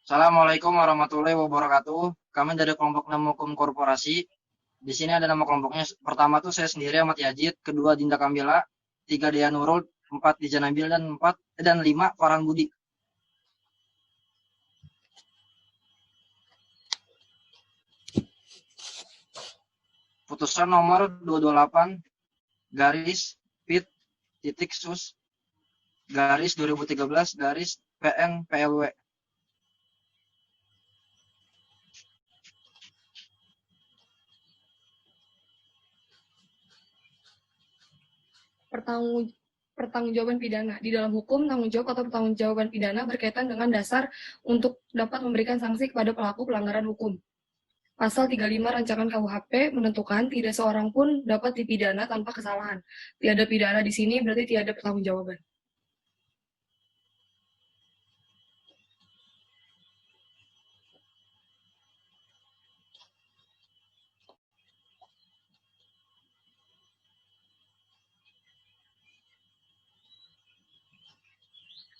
Assalamualaikum warahmatullahi wabarakatuh. Kami dari kelompok 6 hukum korporasi. Di sini ada nama kelompoknya. Pertama tuh saya sendiri Ahmad Yajid, kedua Dinda Kamila, tiga Dea Nurul, empat Dija Nabil dan lima Farhan Budi. Putusan nomor 228 garis pit titik sus garis 2013 garis PN PLW. Pertanggungjawaban pidana. Di dalam hukum, tanggung jawab atau pertanggungjawaban pidana berkaitan dengan dasar untuk dapat memberikan sanksi kepada pelaku pelanggaran hukum. Pasal 35 Rancangan KUHP menentukan tidak seorang pun dapat dipidana tanpa kesalahan. Tiada pidana di sini berarti tiada pertanggungjawaban.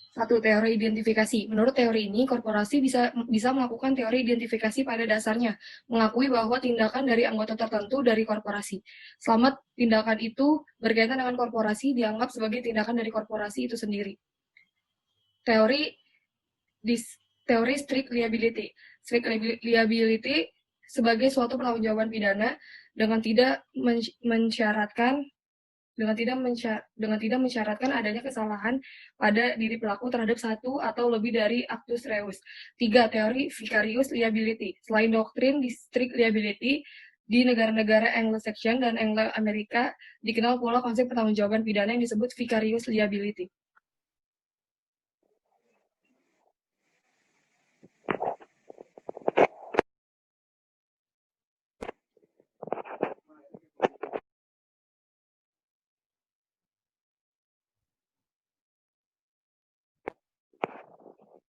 Satu, teori identifikasi. Menurut teori ini, korporasi bisa melakukan teori identifikasi pada dasarnya, mengakui bahwa tindakan dari anggota tertentu dari korporasi. Selama tindakan itu berkaitan dengan korporasi, dianggap sebagai tindakan dari korporasi itu sendiri. Teori strict liability. Strict liability sebagai suatu pertanggungjawaban pidana dengan tidak mensyaratkan adanya kesalahan pada diri pelaku terhadap satu atau lebih dari actus reus. 3. Teori vicarious liability. Selain doktrin di strict liability, di negara-negara Anglo-Saxon dan Anglo-Amerika dikenal pula konsep pertanggungjawaban pidana yang disebut vicarious liability.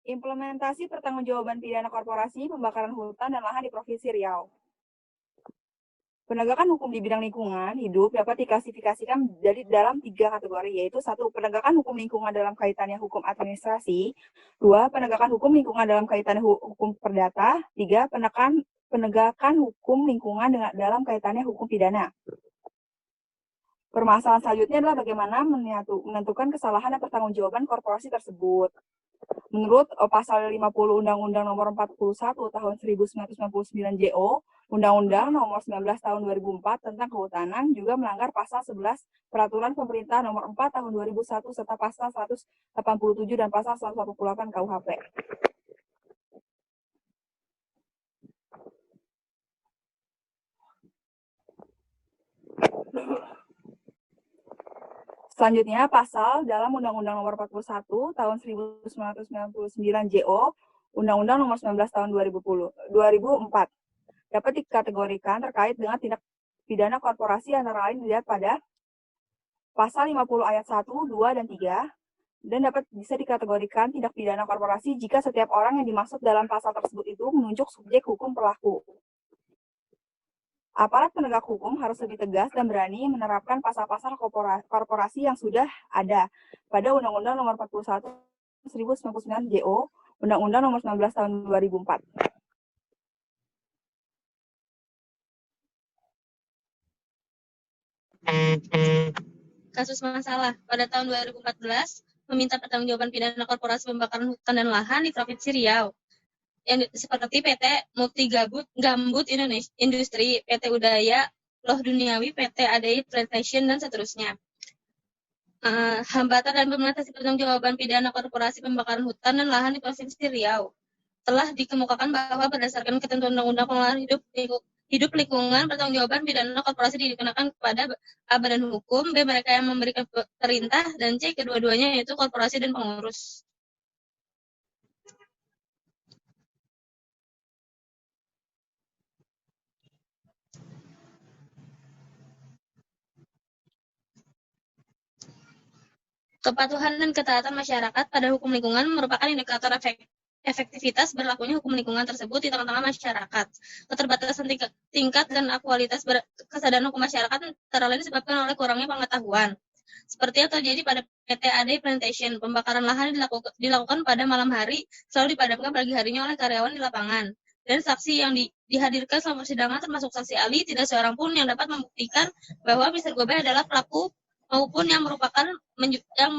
Implementasi pertanggungjawaban pidana korporasi, pembakaran hutan dan lahan di Provinsi Riau. Penegakan hukum di bidang lingkungan hidup dapat diklasifikasikan dalam 3 kategori, yaitu 1. Penegakan hukum lingkungan dalam kaitannya hukum administrasi. 2. Penegakan hukum lingkungan dalam kaitannya hukum perdata. 3. Penegakan hukum lingkungan dalam kaitannya hukum pidana. Permasalahan selanjutnya adalah bagaimana menentukan kesalahan dan pertanggungjawaban korporasi tersebut. Menurut pasal 50 Undang-Undang Nomor 41 Tahun 1999 JO, Undang-Undang Nomor 19 Tahun 2004 tentang Kehutanan juga melanggar pasal 11 Peraturan Pemerintah Nomor 4 Tahun 2001 serta pasal 187 dan pasal 188 KUHP. Selanjutnya, pasal dalam Undang-Undang Nomor 41 Tahun 1999 JO, Undang-Undang Nomor 19 Tahun 2004 dapat dikategorikan terkait dengan tindak pidana korporasi antara lain dilihat pada pasal 50 ayat 1, 2, dan 3, dan dapat bisa dikategorikan tindak pidana korporasi jika setiap orang yang dimaksud dalam pasal tersebut itu menunjuk subjek hukum pelaku. Aparat penegak hukum harus lebih tegas dan berani menerapkan pasal-pasal korporasi yang sudah ada pada Undang-Undang Nomor 41 1999 JO, Undang-Undang Nomor 19 Tahun 2004. Kasus masalah pada tahun 2014 meminta pertanggungjawaban pidana korporasi pembakaran hutan dan lahan di Provinsi Riau. Yang seperti PT Mukti Gambut Industri, PT Udaya, Loh Duniawi, PT ADI Plantation, dan seterusnya. Hambatan dan implementasi pertanggungjawaban pidana korporasi pembakaran hutan dan lahan di Provinsi Riau. Telah dikemukakan bahwa berdasarkan ketentuan Undang-Undang Pengelolaan Hidup Lingkungan, pertanggungjawaban pidana korporasi dikenakan kepada A. Badan Hukum, B. mereka yang memberikan perintah, dan C. kedua-duanya yaitu korporasi dan pengurus. Kepatuhan dan ketaatan masyarakat pada hukum lingkungan merupakan indikator efektivitas berlakunya hukum lingkungan tersebut di tengah-tengah masyarakat. Keterbatasan tingkat dan kualitas kesadaran hukum masyarakat antara lain disebabkan oleh kurangnya pengetahuan, Seperti yang terjadi pada PT AD Plantation, pembakaran lahan dilakukan pada malam hari, selalu dipadamkan pagi harinya oleh karyawan di lapangan. Dan saksi yang dihadirkan selama persidangan termasuk saksi ahli, tidak seorang pun yang dapat membuktikan bahwa Mr. Gobel adalah pelaku maupun yang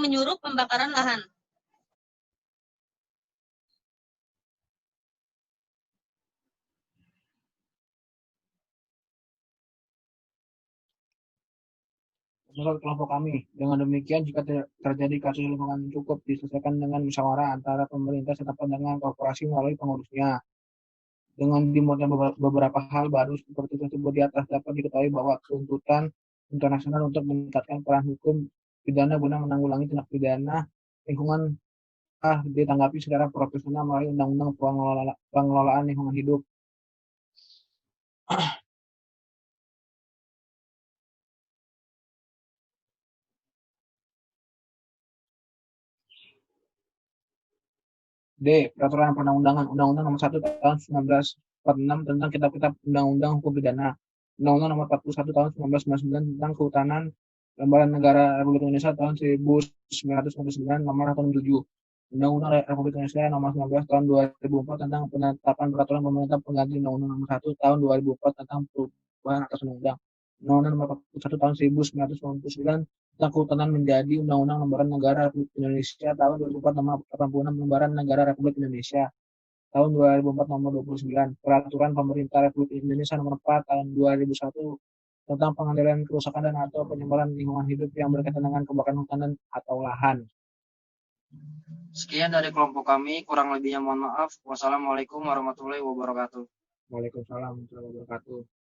menyuruh pembakaran lahan. Menurut kelompok kami, dengan demikian jika terjadi kasus lingkungan cukup diselesaikan dengan musyawarah antara pemerintah setempat dengan korporasi melalui pengurusnya. Dengan dimuatnya beberapa hal baru seperti tersebut di atas dapat diketahui bahwa tuntutan internasional untuk meningkatkan peran hukum pidana guna menanggulangi tindak pidana lingkungan ditanggapi secara profesional melalui Undang-Undang Pengelolaan Lingkungan Hidup. D. Peraturan Perundang-Undangan Undang-Undang Nomor 1 Tahun 1946 tentang Kitab-Kitab Undang-Undang Hukum Pidana. Undang-Undang Nomor 41 Tahun 1999 tentang Kehutanan Lembaran Negara Republik Indonesia tahun 1999 Nomor 167. Undang-Undang Republik Indonesia Nomor 19 Tahun 2004 tentang penetapan peraturan pemerintah pengganti Undang-Undang Nomor 1 Tahun 2004 tentang perubahan atas undang-undang. Undang-Undang Nomor 41 Tahun 1999 tentang Kehutanan menjadi Undang-Undang Lembaran Negara Republik Indonesia tahun 2004 Nomor 86 Lembaran Negara Republik Indonesia tahun 2004 Nomor 29 Peraturan Pemerintah Republik Indonesia Nomor 4 Tahun 2001 tentang pengendalian kerusakan dan atau penyebaran lingkungan hidup yang berkaitan dengan kebakaran hutan dan atau lahan. Sekian dari kelompok kami, kurang lebihnya mohon maaf. Wassalamualaikum warahmatullahi wabarakatuh. Waalaikumsalam warahmatullahi wabarakatuh.